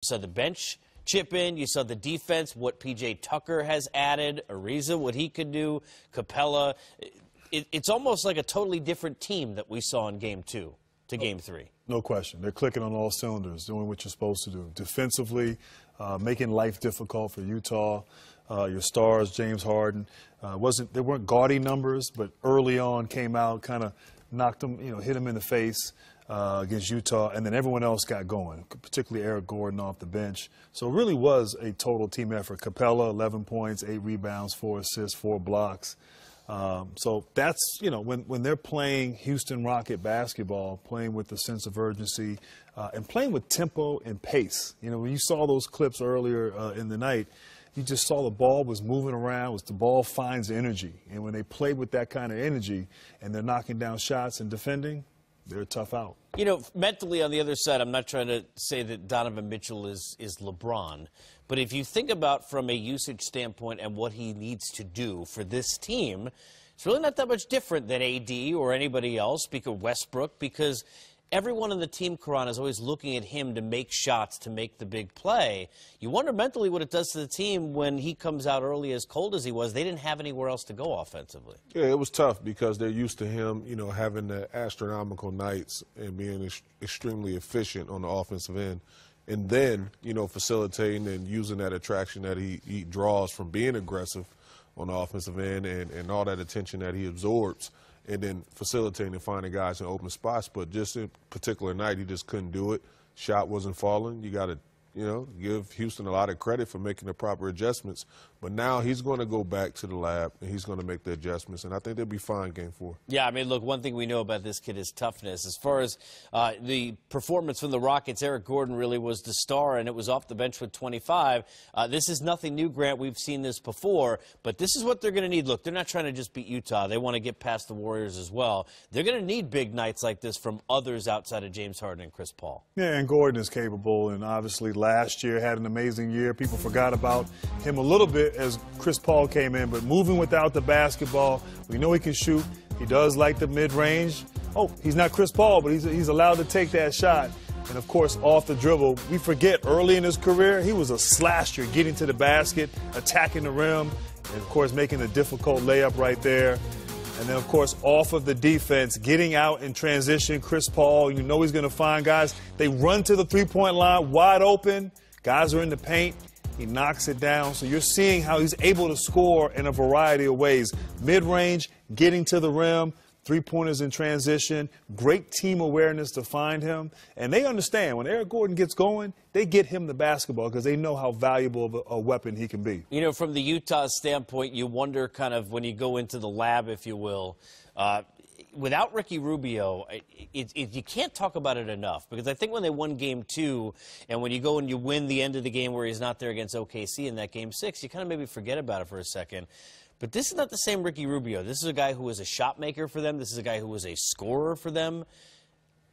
saw the bench chip in. You saw the defense, what P.J. Tucker has added, Ariza, what he could do, Capella. It's almost like a totally different team that we saw in Game 2 to Game 3. No question. They're clicking on all cylinders, doing what you're supposed to do. Defensively, making life difficult for Utah. Your stars, James Harden. They weren't gaudy numbers, but early on came out, kind of knocked them, hit them in the face against Utah, and then everyone else got going, particularly Eric Gordon off the bench. So it really was a total team effort. Capella, 11 points, 8 rebounds, 4 assists, 4 blocks. So that's, when they're playing Houston Rocket basketball, playing with a sense of urgency and playing with tempo and pace. When you saw those clips earlier in the night, you just saw the ball was moving around, the ball finds energy. And when they play with that kind of energy and they're knocking down shots and defending, they're tough out. Mentally on the other side, I'm not trying to say that Donovan Mitchell is LeBron. But if you think about from a usage standpoint and what he needs to do for this team, it's really not that much different than AD or anybody else, because Westbrook, because everyone on the team, Karan, is always looking at him to make shots, to make the big play. You wonder mentally what it does to the team when he comes out early as cold as he was. They didn't have anywhere else to go offensively. Yeah, it was tough because they're used to him, having the astronomical nights and being extremely efficient on the offensive end. And then, facilitating and using that attraction that he draws from being aggressive on the offensive end and all that attention that he absorbs, and then facilitating and finding guys in open spots. But just in particular night, he just couldn't do it. Shot wasn't falling. You got to, give Houston a lot of credit for making the proper adjustments. But now he's going to go back to the lab, and he's going to make the adjustments, and I think they'll be fine Game 4. Yeah, look, one thing we know about this kid is toughness. As far as the performance from the Rockets, Eric Gordon really was the star, and it was off the bench with 25. This is nothing new, Grant. We've seen this before, but this is what they're going to need. Look, they're not trying to just beat Utah. They want to get past the Warriors as well. They're going to need big nights like this from others outside of James Harden and Chris Paul. Yeah, and Gordon is capable, and obviously last year had an amazing year. People forgot about him a little bit as Chris Paul came in, but moving without the basketball, we know he can shoot. He does like the mid-range. Oh, he's not Chris Paul, but he's allowed to take that shot. And, of course, off the dribble, we forget early in his career, he was a slasher, getting to the basket, attacking the rim, and, of course, making the difficult layup right there. And then, of course, off of the defense, getting out in transition, Chris Paul, he's going to find guys. They run to the three-point line wide open. Guys are in the paint. He knocks it down. So you're seeing how he's able to score in a variety of ways. Mid-range, getting to the rim, three-pointers in transition, great team awareness to find him. And they understand when Eric Gordon gets going, they get him the basketball because they know how valuable of a weapon he can be. From the Utah standpoint, you wonder kind of when you go into the lab, if you will, without Ricky Rubio, you can't talk about it enough, because I think when they won Game 2 and when you go and you win the end of the game where he's not there against OKC in that Game 6, you kind of maybe forget about it for a second. But this is not the same Ricky Rubio. This is a guy who was a shot maker for them. This is a guy who was a scorer for them.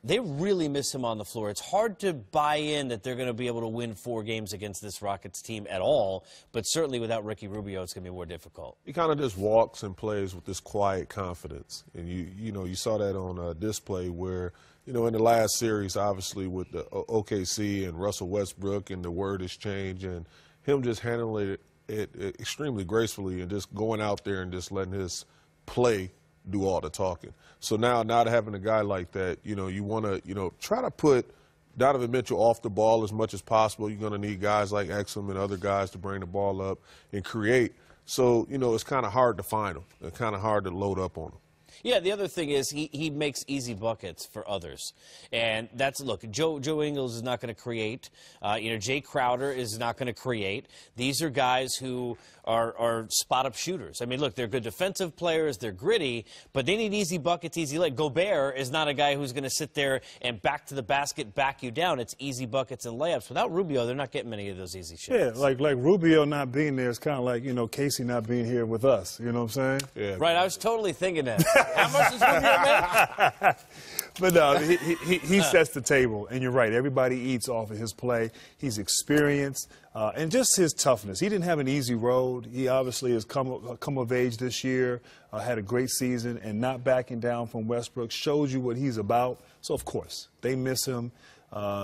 They really miss him on the floor. It's hard to buy in that they're going to be able to win 4 games against this Rockets team at all, but certainly without Ricky Rubio, it's going to be more difficult. He kind of just walks and plays with this quiet confidence. And, you saw that on display where, in the last series, obviously, with the OKC and Russell Westbrook, and the word has changed, and him just handling it extremely gracefully and just going out there and just letting his play do all the talking. So now, not having a guy like that, you want to, try to put Donovan Mitchell off the ball as much as possible. You're going to need guys like Exum and other guys to bring the ball up and create. So, it's kind of hard to find them. It's kind of hard to load up on them. Yeah, the other thing is he makes easy buckets for others. And that's, look, Joe Ingles is not going to create. Jay Crowder is not going to create. These are guys who are spot-up shooters. Look, they're good defensive players. They're gritty, but they need easy buckets, easy leg. Gobert is not a guy who's going to sit there and back to the basket, back you down. It's easy buckets and layups. Without Rubio, they're not getting many of those easy shots. Yeah, like Rubio not being there is kind of like, Casey not being here with us. You know what I'm saying? Yeah. Right, I was totally thinking that. How much does Rubio make? But no, he sets the table, and you're right. Everybody eats off of his play. He's experienced, and just his toughness. He didn't have an easy road. He obviously has come of age this year, had a great season, and not backing down from Westbrook shows you what he's about. So, of course, they miss him.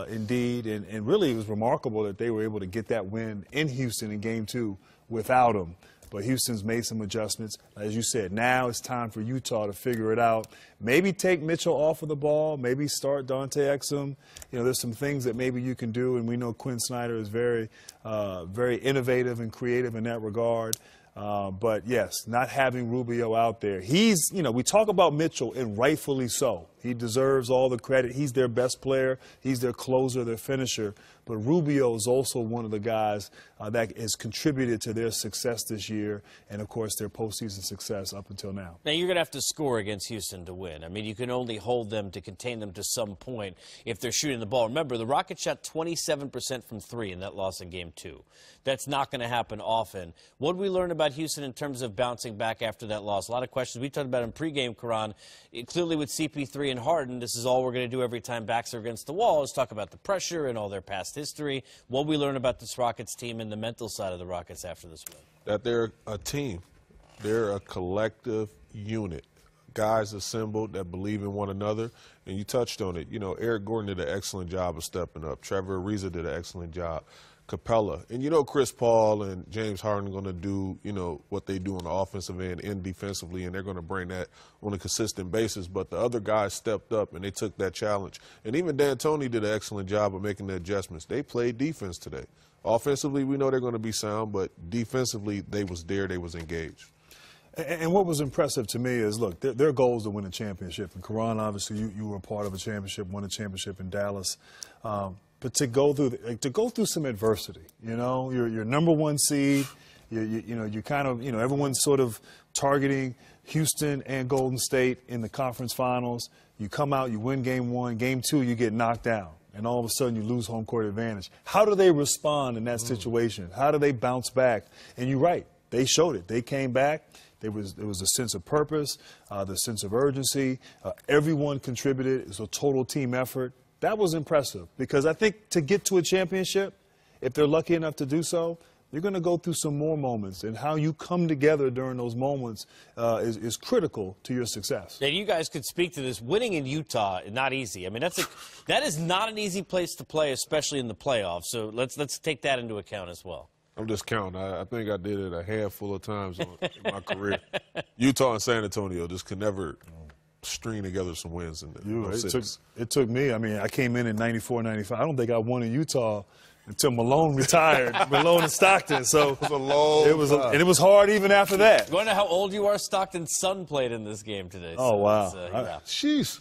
indeed. And really, it was remarkable that they were able to get that win in Houston in Game 2 without him. But Houston's made some adjustments. As you said, now it's time for Utah to figure it out. Maybe take Mitchell off of the ball. Maybe start Dante Exum. You know, there's some things that maybe you can do, and we know Quinn Snyder is very innovative and creative in that regard. But, yes, not having Rubio out there. He's, you know, we talk about Mitchell, and rightfully so. He deserves all the credit. He's their best player. He's their closer, their finisher. But Rubio is also one of the guys that has contributed to their success this year and, of course, their postseason success up until now. Now, you're going to have to score against Houston to win. I mean, you can only hold them to contain them to some point if they're shooting the ball. Remember, the Rockets shot 27% from 3 in that loss in Game 2. That's not going to happen often. What did we learn about Houston in terms of bouncing back after that loss? A lot of questions. We talked about in pregame, Karan. Clearly, with CP3 and Harden, this is all we're going to do every time backs are against the wall is talk about the pressure and all their past history. What we learn about this Rockets team and the mental side of the Rockets after this win? That they're a team. They're a collective unit. Guys assembled that believe in one another. And you touched on it. You know, Eric Gordon did an excellent job of stepping up. Trevor Ariza did an excellent job. Capella. And you know Chris Paul and James Harden are going to do, you know, what they do on the offensive end and defensively, and they're going to bring that on a consistent basis. But the other guys stepped up, and they took that challenge. And even D'Antoni did an excellent job of making the adjustments. They played defense today. Offensively, we know they're going to be sound, but defensively, they was there, they was engaged. And what was impressive to me is, look, their goal is to win a championship. And Karan, obviously, you were a part of a championship, won a championship in Dallas. But to go through some adversity, you know, you're number 1 seed. You know, you kind of, you know, everyone's sort of targeting Houston and Golden State in the conference finals. You come out, you win Game 1, Game 2, you get knocked down, and all of a sudden you lose home court advantage. How do they respond in that situation? How do they bounce back? And you're right, they showed it. They came back. There was a sense of purpose, the sense of urgency. Everyone contributed. It was a total team effort. That was impressive because I think to get to a championship, if they're lucky enough to do so, you're going to go through some more moments, and how you come together during those moments is critical to your success. Yeah, you guys could speak to this. Winning in Utah is not easy. I mean, that is not an easy place to play, especially in the playoffs. So let's take that into account as well. I'm just counting. I think I did it a handful of times in my career. Utah and San Antonio just could never string together some wins in the It took me. I mean, I came in 94, 95. I don't think I won in Utah until Malone retired. Malone and Stockton. So it was a long time. And it was hard even after that. You want to know how old you are? Stockton's son played in this game today. Oh, wow. Yeah. Jeez.